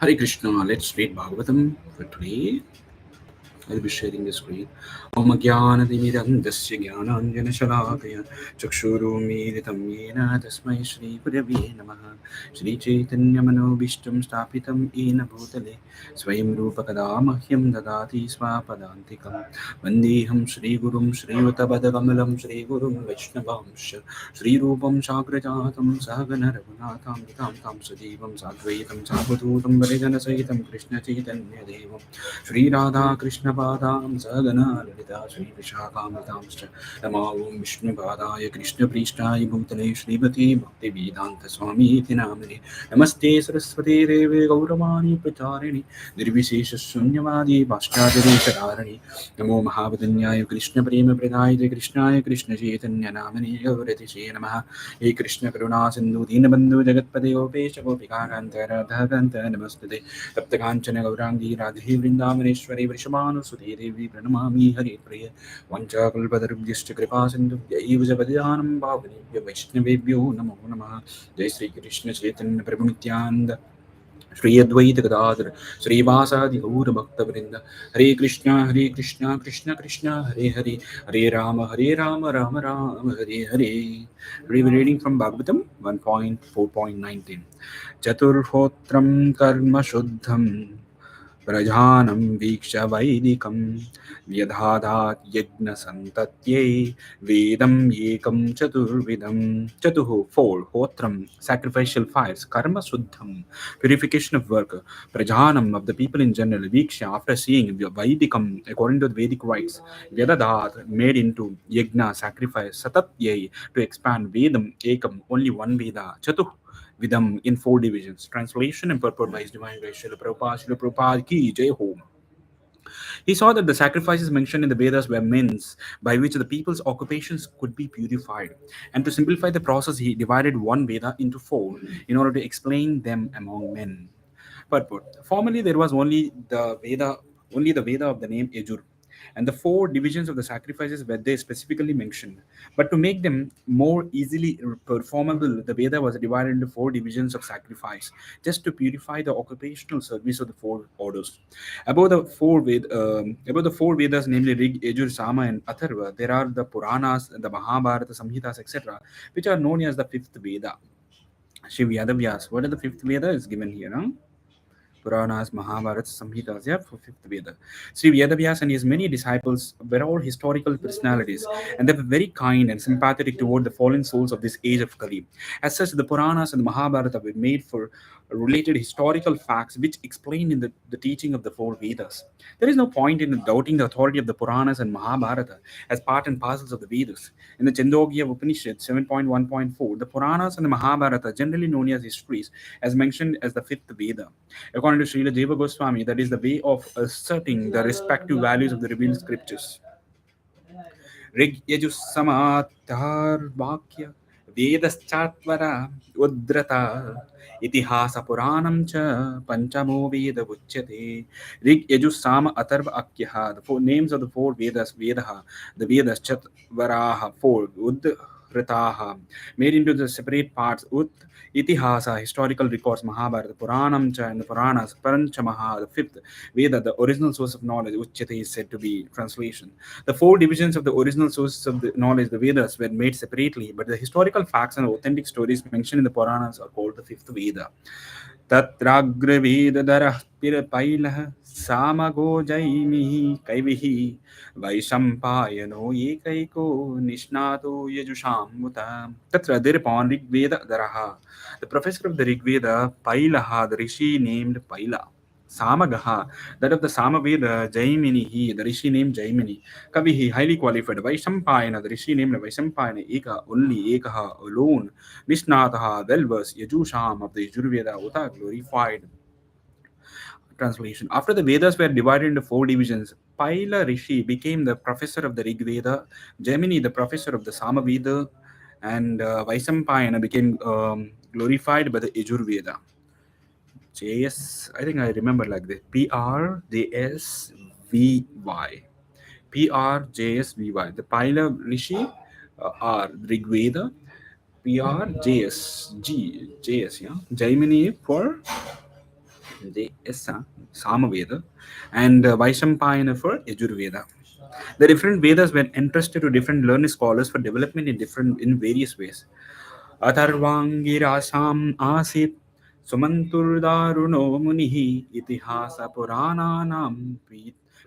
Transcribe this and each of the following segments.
Hare Krishna, let's read Bhagavatam for today. I'll be sharing the screen. Om Jnanatimirandasya Jnananjana Shalakaya Chakshurumilitam Yena Tasmai Shri Gurave Namaha Shri Chaitanya Manobishtam Stapitam Yena Bhutale Swayam Rupa Kadamahyam Dadati Swapadantikam Vandeham Shri Gurum Shri Utabadagamalam Shri Gurum Vaishnavamsha Shri Rupam Sagrajatam Sahagana Raghunatham Tam Tam Sajivam Sadvaitam Sabhutam Varejana Sahitam Krishna Chaitanya Devam Shri Radha Krishna Padam Sagana Lalita Shri Vishakamatamscha Namo Om Vishnu Padaya Krishna Prishtai Bhutale Srimati Bhakti Vedanta Swami Iti Namane Namaste Saraswati Devi Gauravani Pracharini Nirvishesha Shunyavadi Bhaskadari Sararani Namo Mahavadanyaya Krishna Prema Pradaya Krishnaya Krishna Chaitanya Namane Gaurati She Namaha He Krishna Karuna Sindhu Dinabandhu Jagatpade Gopesha Gopika Kanta Radha Kanta Namaste Taptakanchana Gaurangi Radhe Vrindavaneshwari Vrishabhanu Devi Pranamami Hare Priya Vanchakalpatarubhyashcha Kripa Sindhu Jaiva Javadyanam Bhavanebhyo Vaishnavebhyo Namo Namaha Jai Sri Krishna Chaitanya Prabhu Nityananda Shri Advaita Gadadhar Shri Vasadi Gaura Bhakta Vrinda Hare Krishna Krishna Krishna Hare Hare Hare Rama Rama Rama Hare Hare. We will be reading from Bhagavatam 1.4.19. Chaturhotram karma shuddham Prajanam Viksha Vaidikam Vyadhadat Yajna Santatyai Vedam Yekam Chaturvidam Chatuhu 4. Hotram sacrificial fires Karma Suddham purification of work Prajanam of the people in general Viksha after seeing Vaidikam according to the Vedic rites Vyadadat made into Yajna sacrifice Satatyai to expand Vedam Ekam only one Veda Chatuh Vidam in 4 divisions. Translation and purport by His Divine Grace Srila Prabhupada ki Jai Ho. He saw that the sacrifices mentioned in the Vedas were means by which the people's occupations could be purified. And to simplify the process, he divided one Veda into 4 in order to explain them among men. Purport. Formerly, there was only the Veda of the name Yajur, and the 4 divisions of the sacrifices were they specifically mentioned. But to make them more easily performable, the Veda was divided into 4 divisions of sacrifice, just to purify the occupational service of the 4 orders. Above the four Vedas, namely Rig, Yajur, Sama, and Atharva, there are the Puranas, the Mahabharata, Samhitas, etc., which are known as the fifth Veda. Shiv Yadavyas. What is the fifth Veda is given here? Huh? Puranas, Mahabharata, Samhitas, yeah, for fifth Veda. Sri Vedavyas and his many disciples were all historical personalities, and they were very kind and sympathetic toward the fallen souls of this age of Kali. As such, the Puranas and the Mahabharata were made for related historical facts which explain in the teaching of the 4 Vedas. There is no point in doubting the authority of the Puranas and Mahabharata as part and parcels of the Vedas. In the Chandogya Upanishad 7.1.4, the Puranas and the Mahabharata, generally known as histories, as mentioned as the fifth Veda. According to Srila Deva Goswami, that is the way of asserting the respective values of the revealed scriptures. Rig Yajus Samatar Vakya Vedaschatwara Udrata Itihasa Puranam Cha Panchamo Veda Vuchyate Rig Yajus Sama Atharva Akyaha, the 4 names of the 4 Vedas, Vedaha, the Vedas Chatvaraha, 4, Udhritaha, made into the separate parts, Itihasa, historical records, Mahabharata, Puranam Cha, and the Puranas, Paranchamaha, the 5th Veda, the original source of knowledge, Uchyate is said to be translation. The 4 divisions of the original sources of the knowledge, the Vedas, were made separately, but the historical facts and authentic stories mentioned in the Puranas are called the 5th Veda. Tatragra Vedadara Pirapailah Samago Jaimihi Kaivihi Vaishampayano Yekaiko Nishnato Yajusham Mutam. Tatra thereupon Rig Veda Daraha. The professor of the Rig Veda, Pailaha, the rishi named Paila. Samagaha, that of the Samaveda, Jaimini, the rishi named Jaimini. Kavihi, highly qualified. Vaishampayana, the rishi named Vaishampayana, Eka, only Ekaha, alone. Nishnataha, well versed. Yajusham of the Yajurveda, Uta, glorified. Translation. After the Vedas were divided into 4 divisions, Paila Rishi became the professor of the Rig Veda, Jaimini the professor of the Samaveda, and Vaisampayana became glorified by the Yajurveda. JS, I think I remember like this. PRJSVY. PRJSVY. The Paila Rishi are Rigveda. PRJSG. JS, yeah. Jaimini for Samaveda, and Vaishampayana for Yajurveda. The different Vedas were entrusted to different learned scholars for development in various ways. Atharvangirasam asit Sumanturdaruno Munihi Itihasa Purananam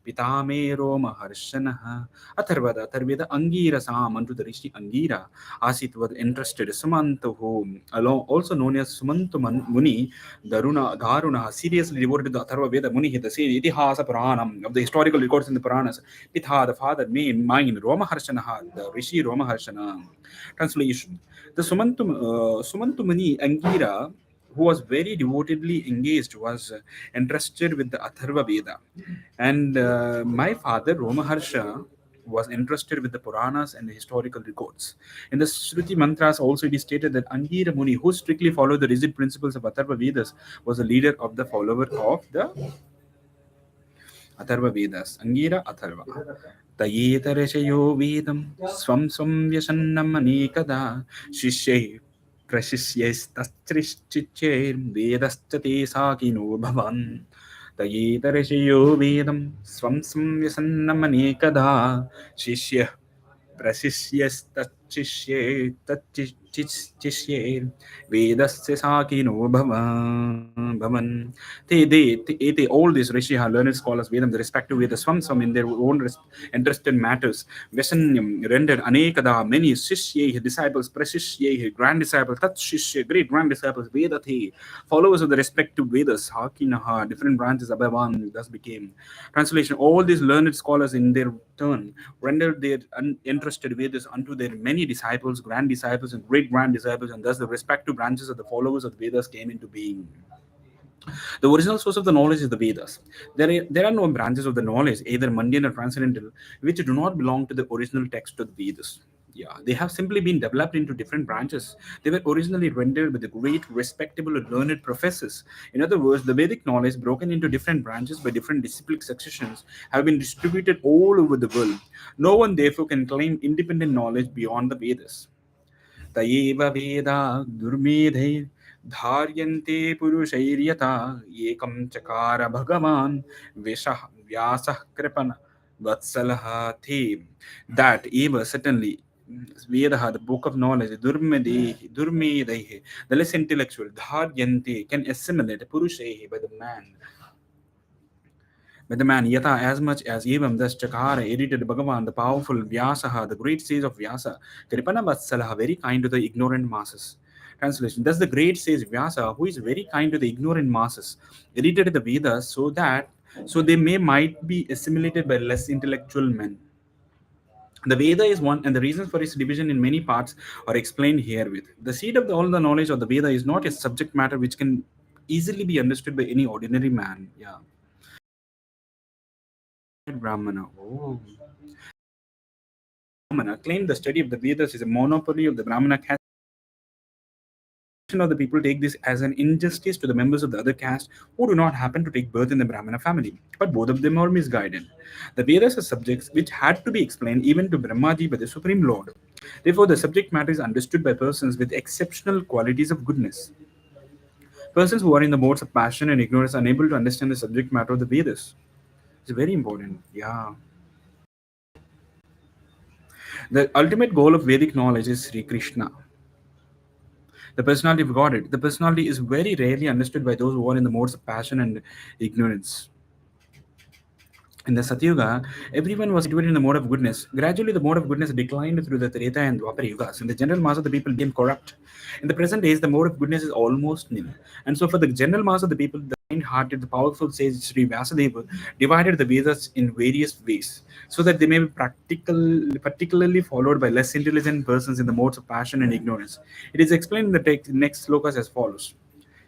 Pitamero Maharshanaha. Atharveda Angira Sam unto the Rishi Angira Asit was entrusted Sumanto whom along also known as Sumanto Muni Daruna seriously devoted to the Atharva Veda Muni the same Itihasa Puranam of the historical records in the Puranas. Pitha the father name mine Romaharshanaha the Rishi Romaharshana. Translation: the Sumantumani Angira, who was very devotedly engaged, was entrusted with the Atharva Veda. And my father, Romaharsha, was entrusted with the Puranas and the historical records. In the Shruti Mantras, also it is stated that Angira Muni, who strictly followed the rigid principles of Atharva Vedas, was the leader of the follower of the Atharva Vedas. Angira Atharva. Tayetarashayo Vedam Swam Swam Vyasannam Anekada Shishay Prashishyastachrichiche Vedastate Sakino Bhavan Tayetarashayo Vedam Swam Swam Vyasannam Anekada Shishya Prashishyastachishye Tachishye Vedasya Sakino Bhavan. They all these Rishi have learned scholars Vedam, the respective Vedas, some in their own interested matters. Vesanyam rendered Anekada, many Shishye, disciples, Prashishye, grand disciples, Tatshishye, great grand disciples, Vedati, followers of the respective Vedas, Hakinaha, different branches, Abhavan, thus became. Translation: all these learned scholars in their turn rendered their uninterested Vedas unto their many disciples, grand disciples, and great grand disciples, and thus the respective branches of the followers of the Vedas came into being. The original source of the knowledge is the Vedas. There are no branches of the knowledge, either mundane or transcendental, which do not belong to the original text of the Vedas. Yeah, they have simply been developed into different branches. They were originally rendered by the great, respectable, and learned professors. In other words, the Vedic knowledge, broken into different branches by different disciplic successions, have been distributed all over the world. No one, therefore, can claim independent knowledge beyond the Vedas. Tayeva Veda Durmedhe Dharyante Purushairyata Ekam Chakara Bhagavan Vishah Vyasah Kripana Vatsalah Theme. That Eva certainly Vedaha, the book of knowledge, Durmedehi, the less intellectual, Dharyante can assimilate Purushehi by the man Yata as much as Evam, thus Chakara edited Bhagavan, the powerful Vyasaha, the great sage of Vyasa, Kripana Vatsalaha, very kind to the ignorant masses. Translation: thus the great sage Vyasa, who is very kind to the ignorant masses, edited the Vedas so they might be assimilated by less intellectual men. The Veda is one, and the reasons for its division in many parts are explained herewith. The seed of all the knowledge of the Veda is not a subject matter which can easily be understood by any ordinary man. Yeah. Brahmana. Oh. Brahmana claimed the study of the Vedas is a monopoly of the Brahmana caste. Of the people take this as an injustice to the members of the other caste who do not happen to take birth in the Brahmana family. But both of them are misguided. The Vedas are subjects which had to be explained even to Brahmaji by the Supreme Lord. Therefore, the subject matter is understood by persons with exceptional qualities of goodness. Persons who are in the modes of passion and ignorance are unable to understand the subject matter of the Vedas. It's very important. Yeah. The ultimate goal of Vedic knowledge is Sri Krishna, the personality of Godhead. The personality is very rarely understood by those who are in the modes of passion and ignorance. In the Satyuga, everyone was situated in the mode of goodness. Gradually, the mode of goodness declined through the Treta and Dwapara Yugas, and the general mass of the people became corrupt. In the present days, the mode of goodness is almost nil. And so, for the general mass of the people, the kind-hearted, the powerful sage Sri Vyasadeva divided the Vedas in various ways, so that they may be particularly followed by less intelligent persons in the modes of passion and ignorance. It is explained in the next slokas as follows.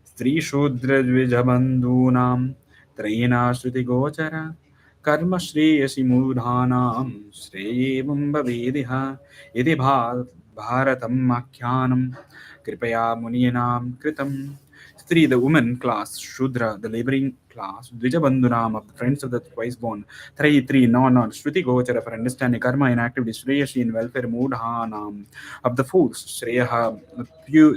Stri Shudra Dvijabandhunam Trayena Shruti Gochara कर्म श्रेयसी मूढ़ानां श्रेयेवं भवेदिह यदि भारतम् आख्यानं कृपया मुनीनां कृतं Three, the woman class, Shudra, the laboring class, Dvijabandhunam of the friends of the twice born. Three, non, Shruti Gochara for understanding karma in activity, Shreyashi in welfare, Mudhanam of the fools, Shreyaha,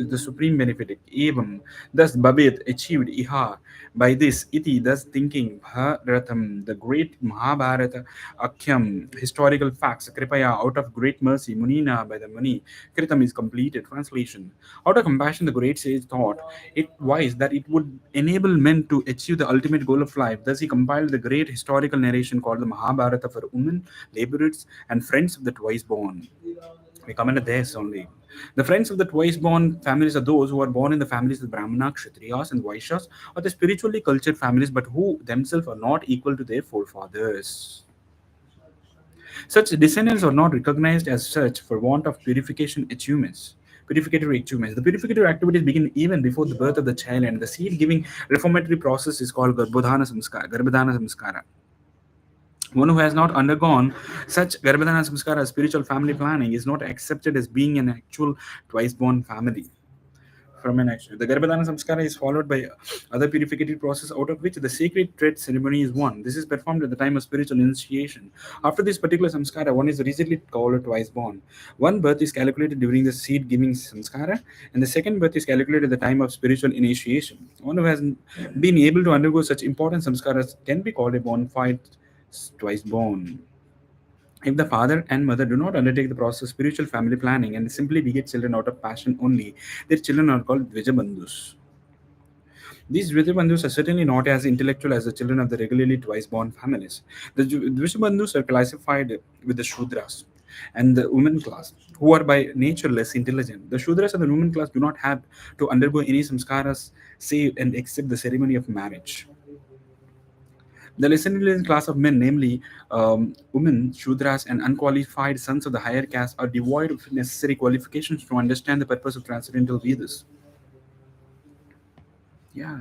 the supreme benefic, Evam, thus Babit achieved Iha. By this, iti, thus thinking, Bharatam, the great Mahabharata, Akhyam, historical facts, Kripaya, out of great mercy, Munina, by the Muni, Kritam is completed. Translation. Out of compassion, the great sage thought it wise that it would enable men to achieve the ultimate goal of life. Thus, he compiled the great historical narration called the Mahabharata for women, laborers, and friends of the twice born. We come into this only. The friends of the twice born families are those who are born in the families of Brahmana, Kshatriyas, and Vaishyas, or the spiritually cultured families, but who themselves are not equal to their forefathers. Such descendants are not recognized as such for want of purificatory achievements. The purificatory activities begin even before the birth of the child, and the seed-giving reformatory process is called Garbhodana Samskara. One who has not undergone such Garbhodana Samskara, spiritual family planning, is not accepted as being an actual twice-born family from an action. The Garbhodana Samskara is followed by other purificatory process, out of which the sacred thread ceremony is one. This is performed at the time of spiritual initiation. After this particular samskara, one is recently called twice born. One birth is calculated during the seed giving samskara, and the second birth is calculated at the time of spiritual initiation. One who has been able to undergo such important samskaras can be called a bona fide twice born. If the father and mother do not undertake the process of spiritual family planning and simply beget children out of passion only, their children are called Dvijabandhus. These Dvijabandhus are certainly not as intellectual as the children of the regularly twice born families. The Dvijabandhus are classified with the Shudras and the women class, who are by nature less intelligent. The Shudras and the women class do not have to undergo any samskaras save and accept the ceremony of marriage. The less intelligent class of men, namely women, Shudras, and unqualified sons of the higher caste, are devoid of necessary qualifications to understand the purpose of transcendental Vedas. Yeah.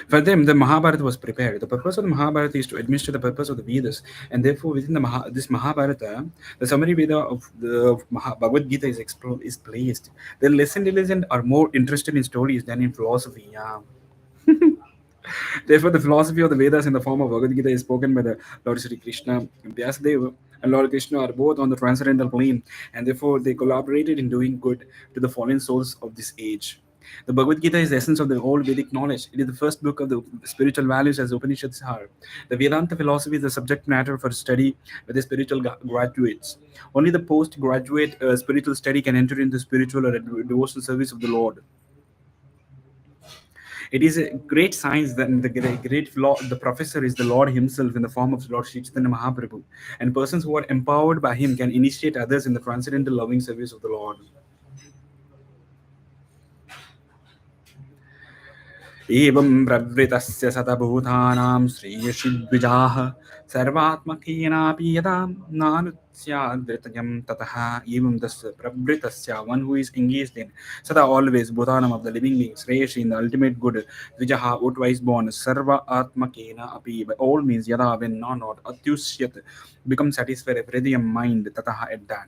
For them, the Mahabharata was prepared. The purpose of the Mahabharata is to administer the purpose of the Vedas, and therefore, within this Mahabharata, the summary Veda of the Bhagavad Gita is placed. The less intelligent are more interested in stories than in philosophy. Yeah. Therefore, the philosophy of the Vedas in the form of Bhagavad Gita is spoken by the Lord Sri Krishna. Vyasadeva and Lord Krishna are both on the transcendental plane, and therefore they collaborated in doing good to the fallen souls of this age. The Bhagavad Gita is the essence of the whole Vedic knowledge. It is the first book of the spiritual values as Upanishads are. The Vedanta philosophy is the subject matter for study by the spiritual graduates. Only the postgraduate spiritual study can enter into spiritual or devotional service of the Lord. It is a great science that the professor is the Lord Himself in the form of Lord Sri Chaitanya Mahaprabhu, and persons who are empowered by Him can initiate others in the transcendental loving service of the Lord. एवं प्रवृतस्य सतभूतानां श्रेयसिद्विजाः सर्वात्मकेनापि यदा नानुस्यादृतयं ततः एवं तस्य प्रवृतस्य one who is engaged in sada always bhutanam of the living beings shreyashi in the ultimate good vijaha twice born sarva atmakena api by all means yada when not atyusyat become satisfied every mind tataha at that.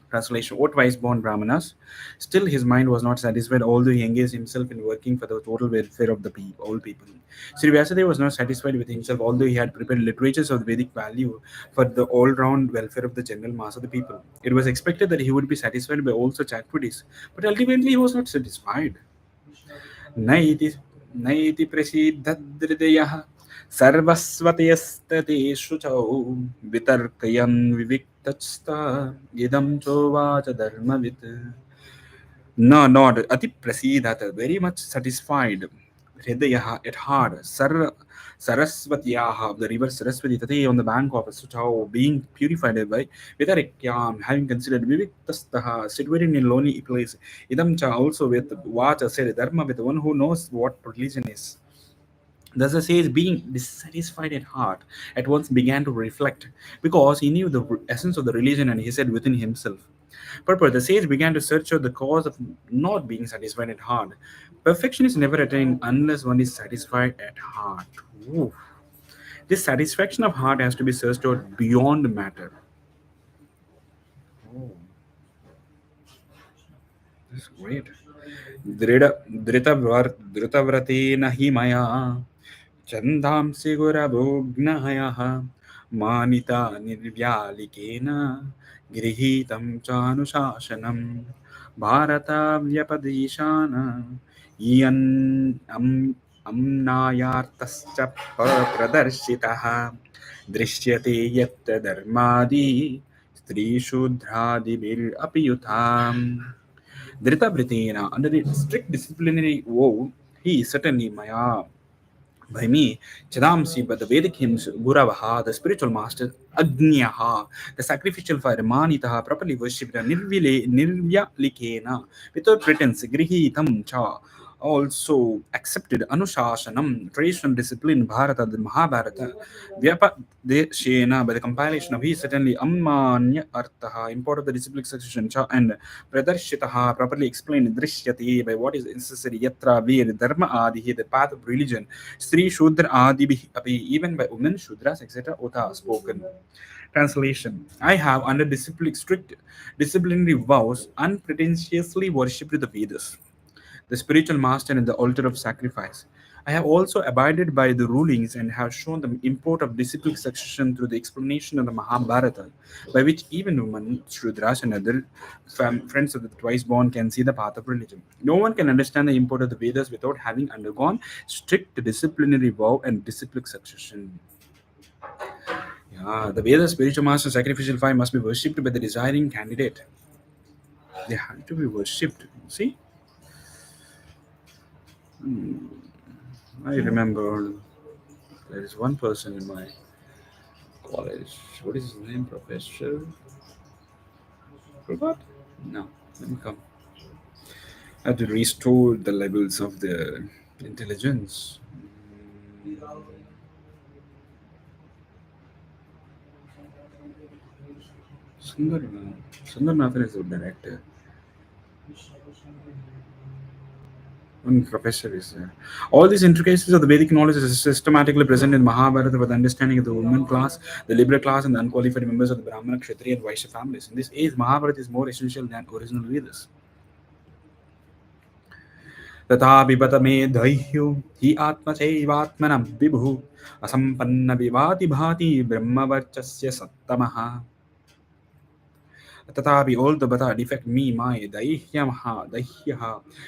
Translation: O twice born Brahmanas, still his mind was not satisfied, although he engaged himself in working for the total welfare of the all people. Sri Vyasadeva was not satisfied with himself, although he had prepared literatures of Vedic value for the all round welfare of the general mass of the people. It was expected that he would be satisfied by all such activities, but ultimately he was not satisfied. नैति नैति प्रसीदहृदयः सर्वस्वतयस्तते शुचौ वितर्कयन् विविक्तस्ता इदं चोवाच धर्मवित्. No, not ati prasidat, very much satisfied. Hridayah at heart. Saraswatyaha, the river Saraswati, tate on the bank of Suchao, being purified by Vitarikyam, having considered Viviktastaha, situated in a lonely place. Idamcha also with Vacha said Dharma, with one who knows what religion is. Thus the sage, being dissatisfied at heart, at once began to reflect, because he knew the essence of the religion, and he said within himself, Purpose, the sage began to search out the cause of not being satisfied at heart. Perfection is never attained unless one is satisfied at heart. Ooh. This satisfaction of heart has to be searched out beyond matter. Oh, this is great. धृतव्रतेन हि मया चन्दांसि गुरवोऽग्नहयः मानिता निर्व्यालिकेन गृहीतं चानुशासनं भारताव्यपदेशान इयन् अम्नायार्तश्च प्रदर्शितः दृश्यते यत् धर्मादि स्त्रीशूद्रादिभिरपि युताम् Dhritabhritena, under the strict disciplinary vow, he certainly Maya by me, Chadamsi, but the Vedic hymns, Guravaha, the spiritual master, Agniyaha, the sacrificial fire, Manitaha, properly worshipped, Nirvya Likena, without pretense, Grihi Tam Cha, also accepted Anushasanam, traditional discipline, Bharata, the Mahabharata, Vyapa De Shena, by the compilation of he certainly Ammanya Arthaha, import of the disciplic succession, Cha, and Pradarshitaha, properly explained, Drishyati, by what is necessary, Yatra, Vir, Dharma Adi, the path of religion. Sri Shudra Adi Api, even by women, Shudras, etc. Uta spoken. Translation: I have, under strict disciplinary vows, unpretentiously worshipped the Vedas, the spiritual master and the altar of sacrifice. I have also abided by the rulings and have shown the import of disciplic succession through the explanation of the Mahabharata, by which even women, Shudras, and other friends of the twice born can see the path of religion. No one can understand the import of the Vedas without having undergone strict disciplinary vow and disciplic succession. Yeah, the Vedas, spiritual master, sacrificial fire must be worshipped by the desiring candidate. They have to be worshipped. See? I remember there is one person in my college. What is his name? Professor? Forgot? No. Let me come. I had to restore the levels of the intelligence. Sundar, Sundar Nathan is the director. One professor is there. All these intricacies of the Vedic knowledge is systematically present in Mahabharata with understanding of the women class, the liberal class, and the unqualified members of the Brahmana, Kshatriya, and Vaishya families. In this age, Mahabharata is more essential than original Vedas. तथापि बत मे दह्यो हि आत्मचैवात्मनं विभुः असम्पन्न विभाति भाति ब्रह्मवर्चस्य सत्तमः Tatapi, all the bata defect me, my daihyaha,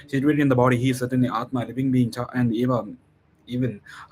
situated in the body, he is certainly Atma, living being, and even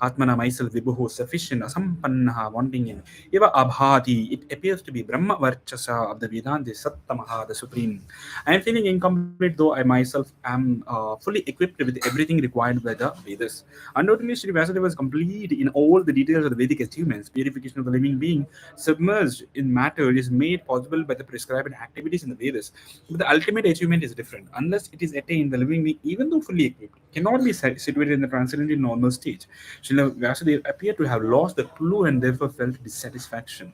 Atmana myself, Vibhuhu, sufficient, asampannaha, wanting in, eva abhati, it appears to be Brahma Varchasa of the Vedanta, Sattamaha, the Supreme. I am feeling incomplete, though I myself am fully equipped with everything required by the Vedas. Undoubtedly, Sri Vyasadeva was complete in all the details of the Vedic achievements. Purification of the living being submerged in matter is made possible by the prescribed activities in the Vedas. But the ultimate achievement is different. Unless it is attained, the living being, even though fully equipped, cannot be situated in the transcendental normal stage. Srila Vyasadeva appeared to have lost the clue and therefore felt dissatisfaction.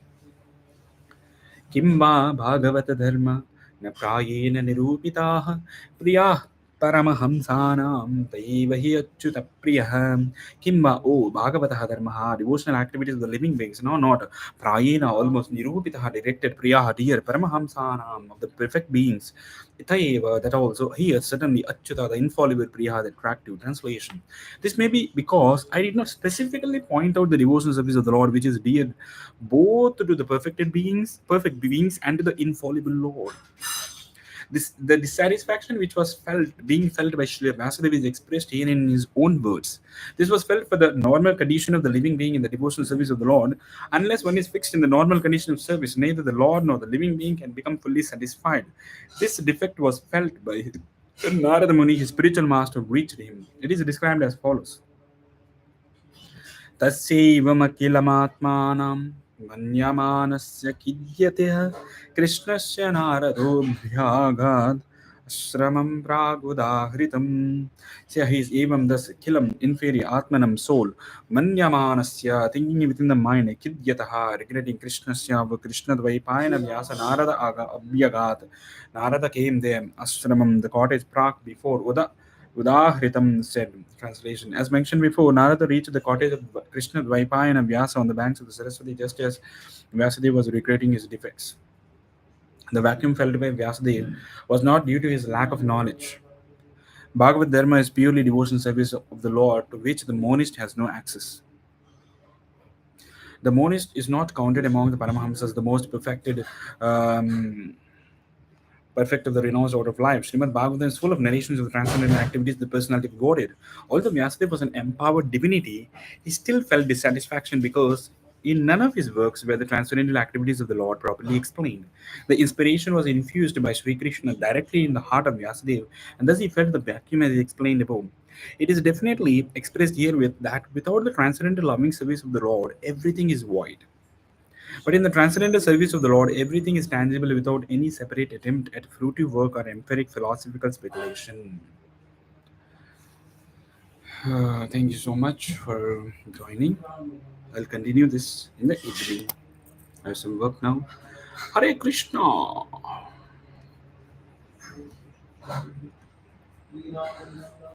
Kimba Bhagavata Dharma न प्रायेण निरूपिताः प्रियाः परमहंसानां तैव हि अच्युतप्रियः किंवा O Bhagavataha Dharmaha, devotional activities of the living beings, no, not prayena, almost nirupitaha, directed priyaha, dear paramahamsanam, of the perfect beings, Itaiva, that also here certainly Achyuta, the infallible priyaha, the attractive translation. This may be because I did not specifically point out the devotional service of the Lord, which is dear both to the perfect beings, and to the infallible Lord. The dissatisfaction which was being felt by Srila Vyasadeva is expressed here in his own words. This was felt for the normal condition of the living being in the devotional service of the Lord. Unless one is fixed in the normal condition of service, neither the Lord nor the living being can become fully satisfied. This defect was felt by Narada Muni, his spiritual master, who reached him. It is described as follows. तस्यैवमखिलमात्मानं मन्यमानस्य खिद्यते कृष्णस्य नारदोऽभ्यागात् श्रमं प्रागुदाहृतम्. See, he is even thus khilam, inferior, atmanam, soul, manyamanasya, thinking within the mind, khidyataha, regretting Krishnasya, Krishna Dvaipayana Vyasa, Narada Abhyagat. Narada came there, ashramam, the cottage prak before Udahritam said, translation. As mentioned before, Narada reached the cottage of Krishna Dvaipayana Vyasa on the banks of the Saraswati just as Vyasadeva was regretting his defects. The vacuum felt by Vyasadeva was not due to his lack of knowledge, Bhagavad Dharma is purely devotional service of the Lord to which the monist has no access. The monist is not counted among the Paramahamsas, the most um, perfect of the renounced order of life. Srimad Bhagavatam is full of narrations of the transcendental activities of the personality of Godhead. Although Vyasadeva was an empowered divinity, he still felt dissatisfaction because in none of his works were the transcendental activities of the Lord properly explained. The inspiration was infused by Sri Krishna directly in the heart of Vyasadeva, and thus he felt the vacuum as explained above. It is definitely expressed here with that without the transcendental loving service of the Lord, everything is void. But in the transcendental service of the Lord, everything is tangible without any separate attempt at fruitive work or empiric philosophical speculation. Thank you so much for joining. I'll continue this in the evening. I have some work now. Hare Krishna.